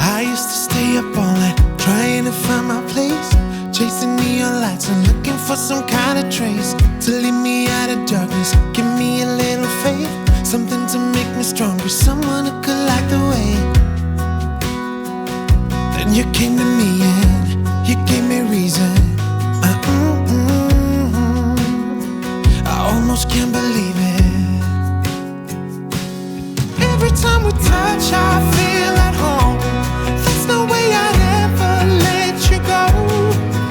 I used to stay up all night trying to find my place, chasing neon lights and looking for some kind of trace to lead me out of darkness. Give me a little faith, something to make me stronger, someone who could light the way. Then you came to me and you gave me reason. I almost can't believe it. Every time we touch, I feel at home. There's no way I'd ever let you go.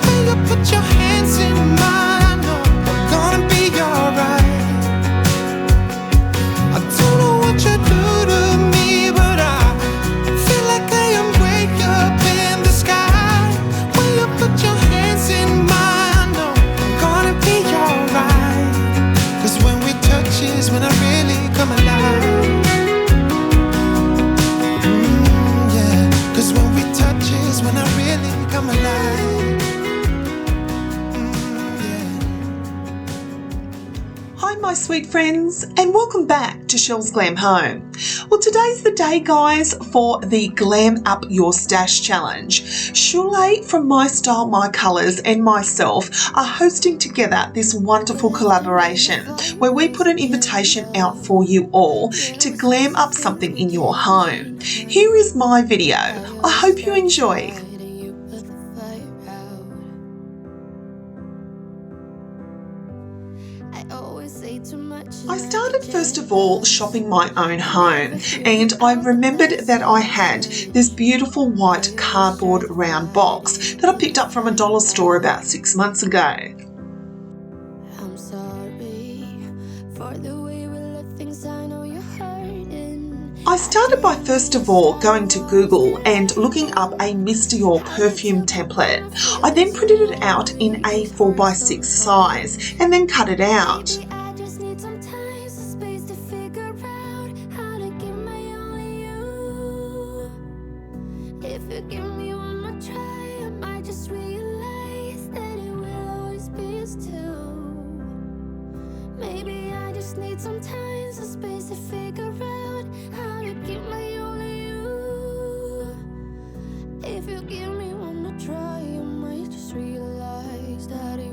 When you put your hands in mine, I know we're gonna be alright. I don't know what you do to me, but I feel like I am way up in the sky. When you put your hands in mine, I know we're gonna be alright. 'Cause when we touch is when I really come alive. When I really come alive. Hi my sweet friends, and welcome back to Chelle's Glam Home. Well, today's the day, guys, for the Glam Up Your Stash Challenge. SHULE from MYSTYLEMYCOLOURS and myself are hosting together this wonderful collaboration where we put an invitation out for you all to glam up something in your home. Here is my video. I hope you enjoy. I started first of all shopping my own home, and I remembered that I had this beautiful white cardboard round box that I picked up from a dollar store about 6 months ago. I'm sorry for the way we let things, I know you're hurting. I started by first of all going to Google and looking up a MYSTYLEMYCOLOURS perfume template. I then printed it out in a 4x6 size and then cut it out.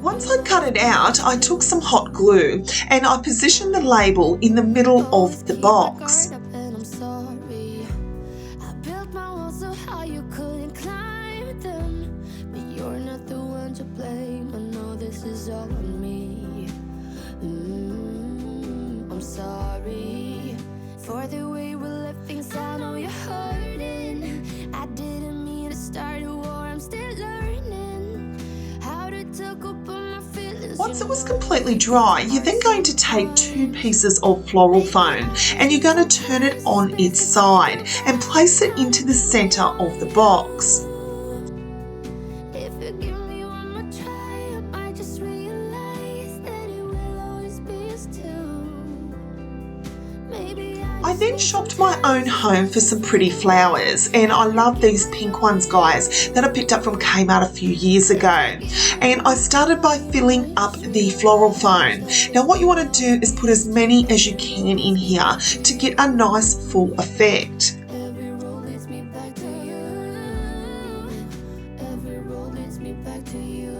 Once I cut it out, I took some hot glue and I positioned the label in the middle of the box. I'm sorry for the way we left things, I know you're hurting. I didn't mean to start a war, I'm still learning how to talk up on my feelings. Once it was completely dry, you're then going to take 2 pieces of floral foam and you're going to turn it on its side and place it into the center of the box. I then shopped my own home for some pretty flowers, and I love these pink ones, guys, that I picked up from Kmart a few years ago. And I started by filling up the floral foam. Now what you want to do is put as many as you can in here to get a nice full effect. Every road leads me back to you. Every road leads me back to you.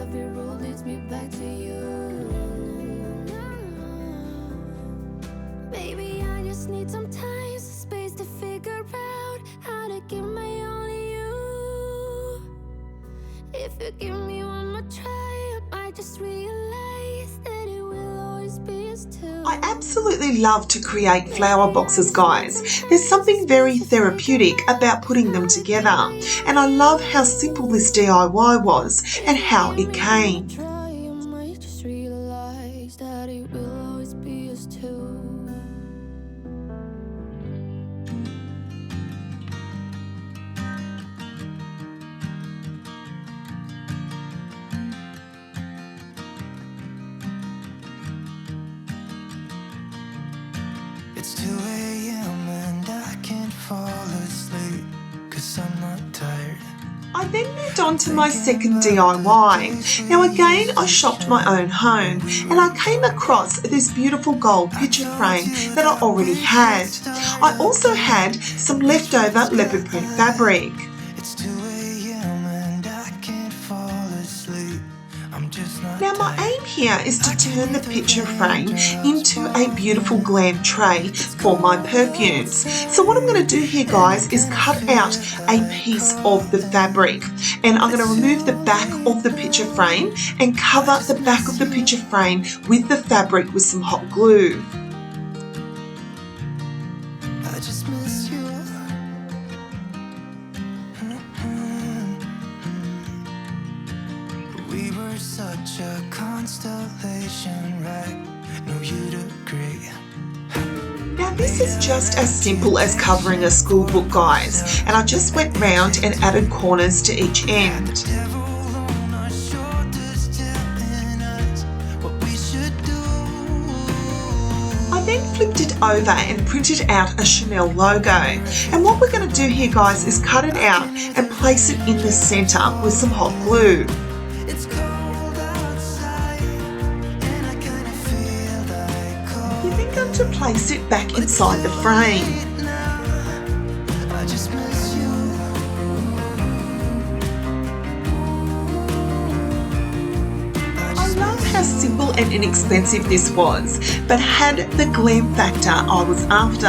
Every road leads me back to you. Baby, I just need some time, some space to figure out how to give my all to you. If you give me one more try, I might just realize that it will always be us two. I absolutely love to create flower boxes, guys. There's something very therapeutic about putting them together, and I love how simple this DIY was and how it came. I might just realize that it will always be us two. It's 2 a.m. and I can't fall asleep 'cause I'm not tired. I then moved on to my second DIY. Now again, I shopped my own home and I came across this beautiful gold picture frame that I already had. I also had some leftover leopard print fabric. It's 2 a.m. and I can't fall asleep. I'm just not Now my aim here is to turn the picture frame into a beautiful glam tray for my perfumes. So what I'm going to do here, guys, is cut out a piece of the fabric, and I'm going to remove the back of the picture frame and cover the back of the picture frame with the fabric with some hot glue. I just miss you. We were such a constellation, right? No, you'd agree. Now this is just as simple as covering a school book, guys, and I just went round and added corners to each end. Devil on our shoulders telling us what we should do. I then flipped it over and printed out a Chanel logo, and what we're going to do here, guys, is cut it out and place it in the centre with some hot glue. It's cold outside, and I kinda feel like cold You're then going to place it back inside the frame. now. I just miss you. I love how simple and inexpensive this was, but had the glam factor I was after.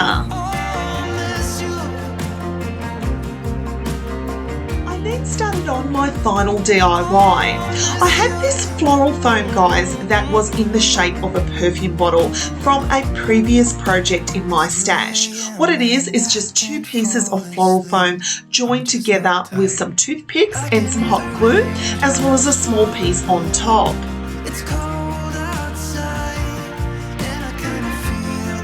I then started on my final DIY. I had this floral foam, guys, that was in the shape of a perfume bottle from a previous project in my stash. What it is just 2 pieces of floral foam joined together with some toothpicks and some hot glue, as well as a small piece on top. It's cold outside, and I kinda feel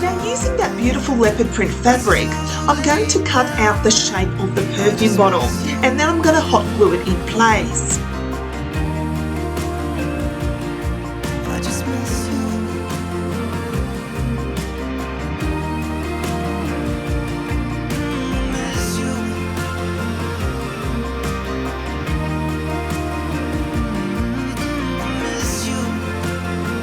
like Now, using that beautiful leopard print fabric, I'm going to cut out the shape of the perfume bottle, and then I'm going to hot glue it in place. I just miss you. Miss you. Miss you.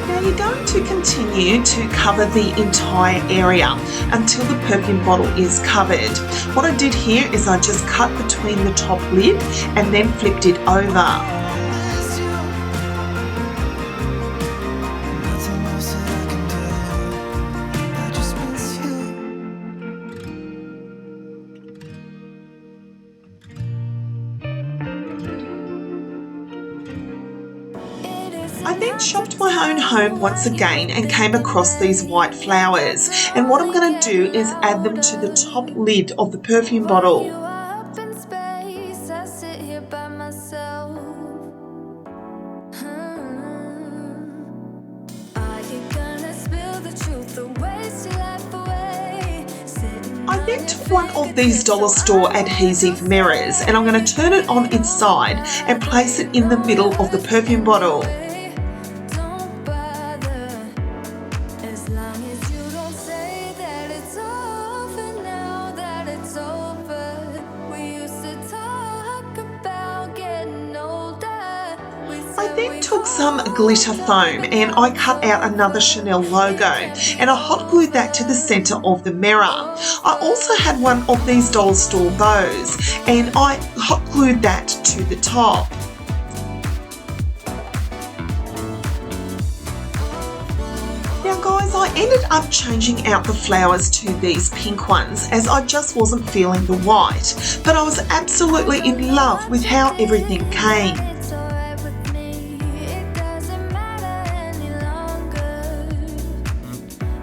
Now you're going to continue to cover the entire area until the perfume bottle is covered. What I did here is I just cut between the top lid and then flipped it over. Miss you. Nothing else that I can do. I just miss you. I then shopped my own home once again and came across these white flowers, and what I'm going to do is add them to the top lid of the perfume bottle. You are up in space, I sit here by myself. Are you gonna spill the truth, the waste your life away? Sitting I then took one of these dollar store adhesive mirrors, and I'm going to turn it on its side and place it in the middle of the perfume bottle. don't bother, as long as you don't say that it's over now, that it's over. We used to talk about getting older. I then took some glitter foam and I cut out another Chanel logo, and I hot glued that to the centre of the mirror. I also had one of these dollar store bows, and I hot glued that to the top. Now guys, I ended up changing out the flowers to these pink ones as I just wasn't feeling the white, but I was absolutely in love with how everything came. It's alright with me, it doesn't matter any longer.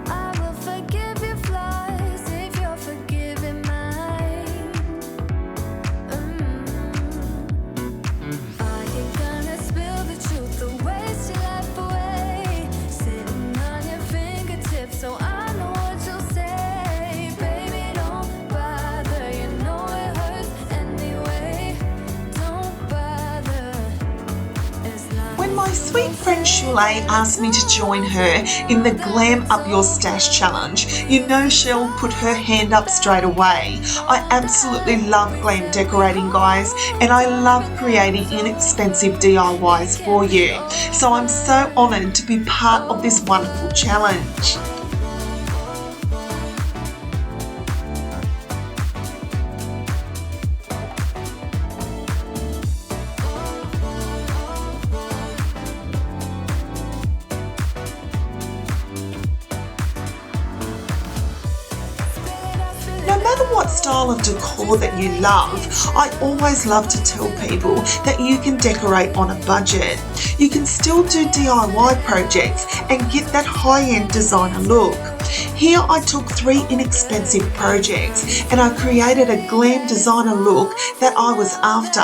I will forgive your flaws if you're forgiving mine. Are you gonna spill the truth, the waste your life away? Sitting on your fingertips, so I know what you'll say. Baby, don't bother, you know it hurts anyway. Don't bother, as long When my sweet friend Shule asked me to join her in the Glam Up Your Stash challenge, you know Chelle put her hand up straight away. I absolutely love glam decorating, guys, and I love creating inexpensive DIYs for you. So I'm so honoured to be part of this wonderful challenge. matter what style of decor that you love, I always love to tell people that you can decorate on a budget. You can still do DIY projects and get that high-end designer look. Here I took 3 inexpensive projects and I created a glam designer look that I was after,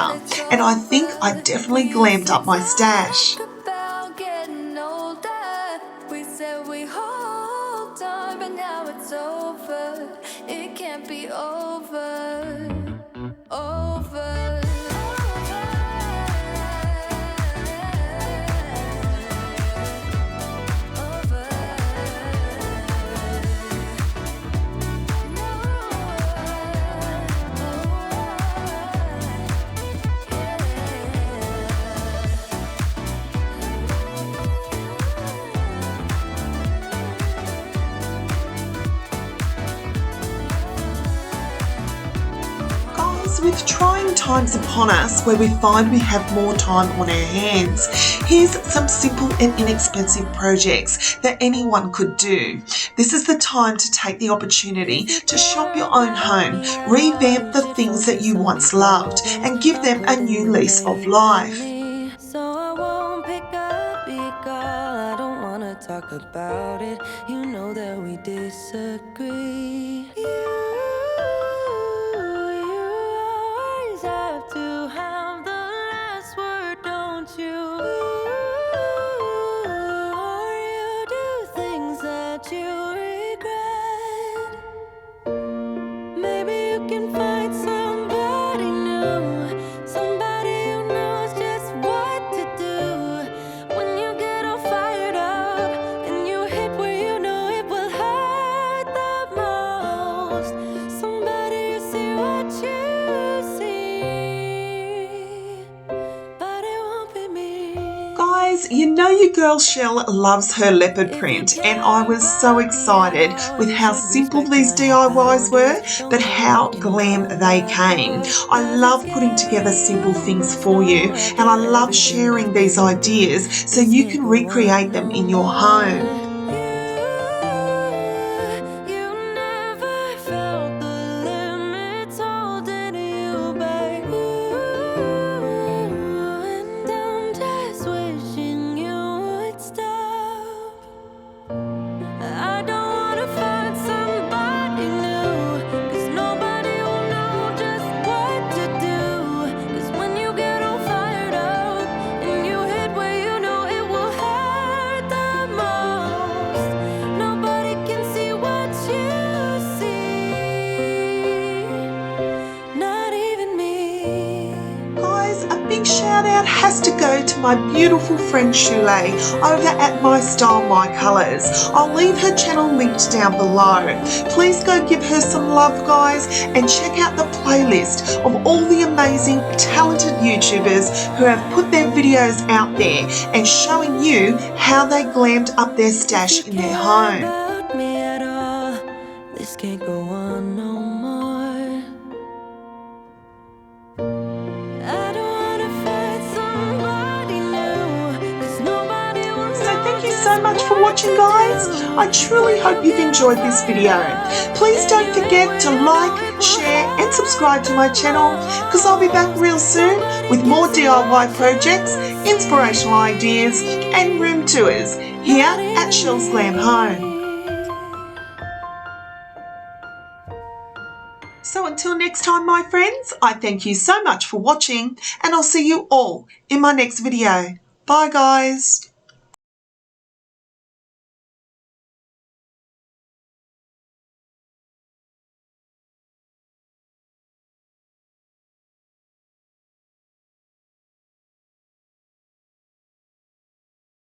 and I think I definitely glammed up my stash. About getting older, we said we hold on, but now it's over. It can't be over. Over. With trying times upon us where we find we have more time on our hands, here's some simple and inexpensive projects that anyone could do. This is the time to take the opportunity to shop your own home, revamp the things that you once loved, and give them a new lease of life. So I won't pick up your call. I don't wanna talk about it. You know that we disagree. Have to have the last word, don't you? Or you do things that you regret. Maybe you can find somebody new, somebody who knows just what to do. When you get all fired up and you hit where you know it will hurt the most. Somebody who see what you see. Guys, you know your girl Chelle loves her leopard print, and I was so excited with how simple these DIYs were, but how glam they came. I love putting together simple things for you, and I love sharing these ideas so you can recreate them in your home. Shout out has to go to my beautiful friend Shule over at MYSTYLEMYCOLOURS. I'll leave her channel linked down below. Please go give her some love, guys, and check out the playlist of all the amazing talented YouTubers who have put their videos out there and showing you how they glammed up their stash in their home. This can't go on no more. So much for watching, guys. I truly hope you've enjoyed this video. Please don't forget to like, share and subscribe to my channel, because I'll be back real soon with more DIY projects, inspirational ideas and room tours here at Chellesglamhome. So until next time, my friends, I thank you so much for watching, and I'll see you all in my next video. Bye, guys.